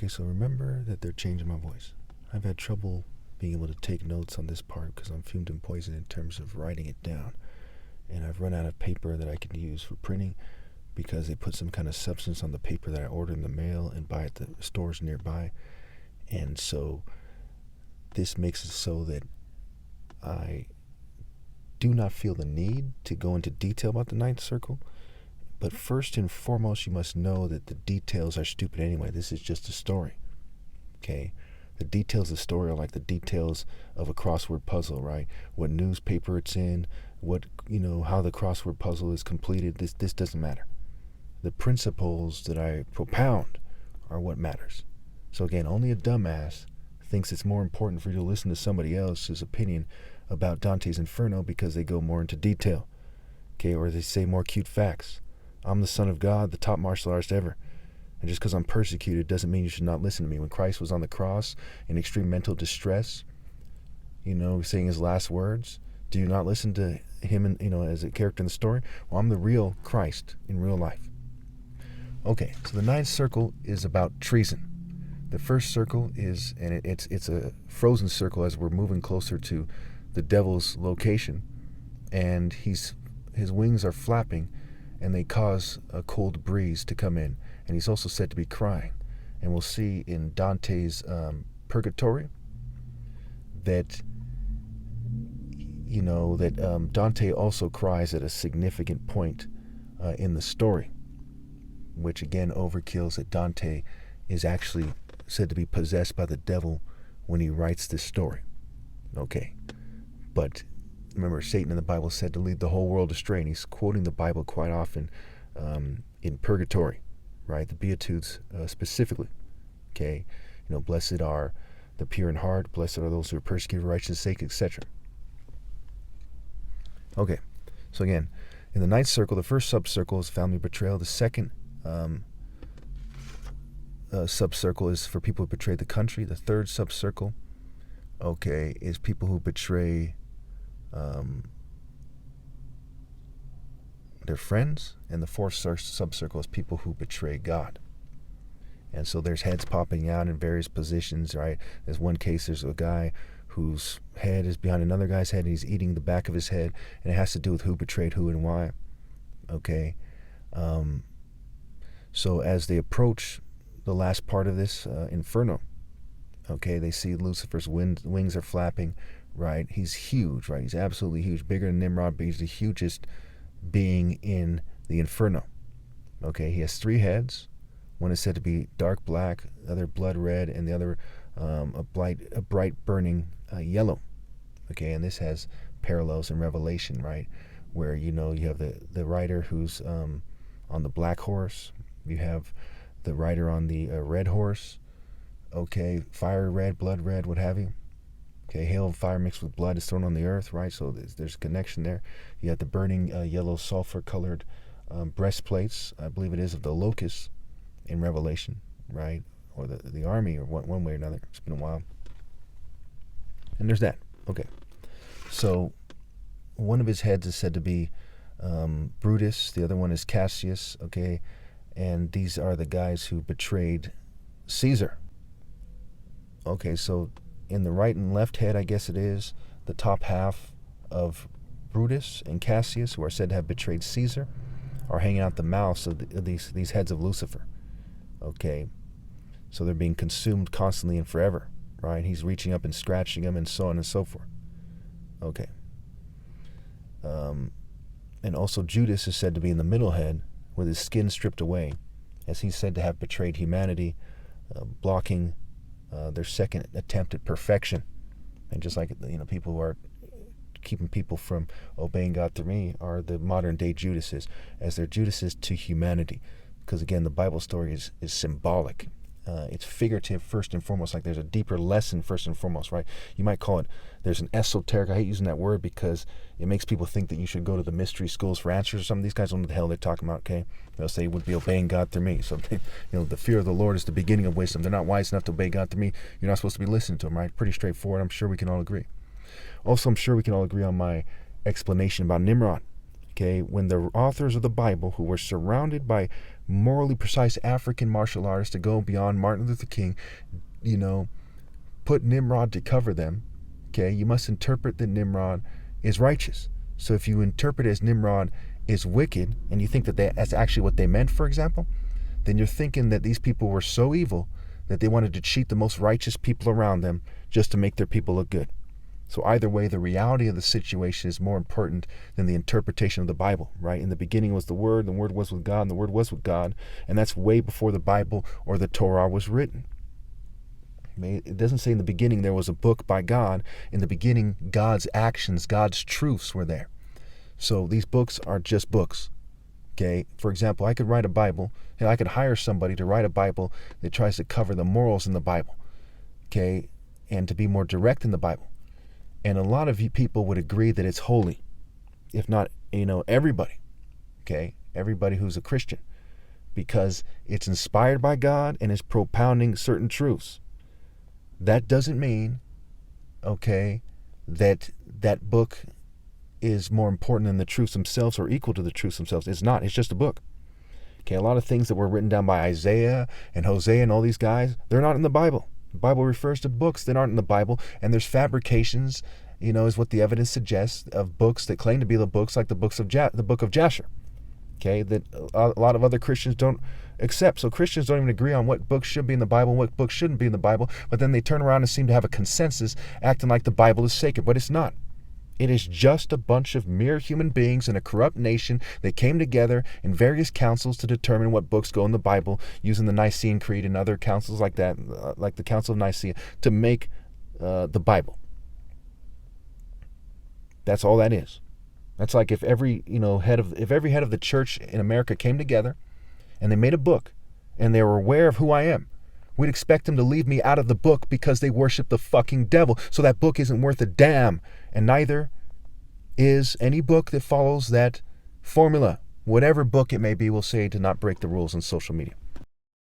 Okay, so remember that they're changing my voice. I've had trouble being able to take notes on this part because I'm fumed and poisoned in terms of writing it down. And I've run out of paper that I can use for printing because they put some kind of substance on the paper that I order in the mail and buy at the stores nearby. And so this makes it so that I do not feel the need to go into detail about the ninth circle. But first and foremost, you must know that the details are stupid anyway. This is just a story, okay? The details of the story are like the details of a crossword puzzle, right? What newspaper it's in, how the crossword puzzle is completed. This doesn't matter. The principles that I propound are what matters. So again, only a dumbass thinks it's more important for you to listen to somebody else's opinion about Dante's Inferno because they go more into detail, okay? Or they say more cute facts. I'm the son of God, the top martial artist ever. And just because I'm persecuted doesn't mean you should not listen to me. When Christ was on the cross in extreme mental distress, saying his last words, do you not listen to him as a character in the story? Well, I'm the real Christ in real life. Okay, so the ninth circle is about treason. The first circle is, and it's a frozen circle as we're moving closer to the devil's location, and his wings are flapping, and they cause a cold breeze to come in. And he's also said to be crying. And we'll see in Dante's Purgatory that Dante also cries at a significant point in the story, which again overkills that Dante is actually said to be possessed by the devil when he writes this story. Okay, but remember, Satan in the Bible said to lead the whole world astray, and he's quoting the Bible quite often in Purgatory, right? The Beatitudes specifically, okay? Blessed are the pure in heart, blessed are those who are persecuted for righteousness' sake, etc. Okay, so again, in the ninth circle, the first subcircle is family betrayal. The second subcircle is for people who betray the country. The third subcircle, okay, is people who betray their friends, and the fourth subcircle is people who betray God. And so there's heads popping out in various positions, right? There's one case, there's a guy whose head is behind another guy's head, and he's eating the back of his head, and it has to do with who betrayed who and why. Okay, so as they approach the last part of this inferno, okay, they see Lucifer's wings are flapping, right? He's huge, right? He's absolutely huge, bigger than Nimrod, but he's the hugest being in the inferno. Okay, he has 3 heads. One is said to be dark black, the other blood red, and the other a bright burning yellow. Okay, and this has parallels in Revelation, right? Where you have the rider who's on the black horse. You have the rider on the red horse. Okay, fire red, blood red, what have you. Okay, hail of fire mixed with blood is thrown on the earth, right? So there's a connection there. You have the burning yellow sulfur-colored breastplates, I believe it is, of the locusts in Revelation, right? Or the army, or one way or another. It's been a while. And there's that. Okay. So one of his heads is said to be Brutus. The other one is Cassius, okay? And these are the guys who betrayed Caesar. Okay, so in the right and left head, I guess it is, the top half of Brutus and Cassius, who are said to have betrayed Caesar, are hanging out the mouths of these heads of Lucifer. Okay, so they're being consumed constantly and forever, right? He's reaching up and scratching them and so on and so forth. Okay. And also Judas is said to be in the middle head with his skin stripped away, as he's said to have betrayed humanity, blocking their second attempt at perfection. And just like people who are keeping people from obeying God through me are the modern day Judases, as they're Judases to humanity. Because again, the Bible story is symbolic. It's figurative first and foremost, like there's a deeper lesson first and foremost, right? You might call it, there's an esoteric, I hate using that word because it makes people think that you should go to the mystery schools for answers or something. These guys don't know what the hell they're talking about, okay? They'll say it would be obeying God through me. So, the fear of the Lord is the beginning of wisdom. They're not wise enough to obey God through me. You're not supposed to be listening to them, right? Pretty straightforward. I'm sure we can all agree. Also, I'm sure we can all agree on my explanation about Nimrod. Okay, when the authors of the Bible, who were surrounded by morally precise African martial artists to go beyond Martin Luther King, put Nimrod to cover them, okay, you must interpret that Nimrod is righteous. So if you interpret it as Nimrod is wicked, and you think that that's actually what they meant, for example, then you're thinking that these people were so evil that they wanted to cheat the most righteous people around them just to make their people look good. So either way, the reality of the situation is more important than the interpretation of the Bible, right? In the beginning was the Word was with God, and the Word was with God, and that's way before the Bible or the Torah was written. It doesn't say in the beginning there was a book by God. In the beginning, God's actions, God's truths were there. So these books are just books. Okay, for example, I could write a Bible, and I could hire somebody to write a Bible that tries to cover the morals in the Bible, okay, and to be more direct in the Bible. And a lot of you people would agree that it's holy, if not, everybody, okay, everybody who's a Christian, because it's inspired by God and is propounding certain truths. That doesn't mean, okay, that book is more important than the truths themselves or equal to the truths themselves. It's not. It's just a book. Okay, a lot of things that were written down by Isaiah and Hosea and all these guys, they're not in the Bible. The Bible refers to books that aren't in the Bible, and there's fabrications, is what the evidence suggests, of books that claim to be the books, like the book of Jasher, okay, that a lot of other Christians don't accept. So Christians don't even agree on what books should be in the Bible and what books shouldn't be in the Bible, but then they turn around and seem to have a consensus, acting like the Bible is sacred, but it's not. It is just a bunch of mere human beings in a corrupt nation that came together in various councils to determine what books go in the Bible, using the Nicene Creed and other councils like that, like the Council of Nicaea, to make the Bible. That's all that is. That's like if every head of the church in America came together and they made a book and they were aware of who I am. We'd expect them to leave me out of the book because they worship the fucking devil. So that book isn't worth a damn. And neither is any book that follows that formula. Whatever book it may be will say to not break the rules on social media.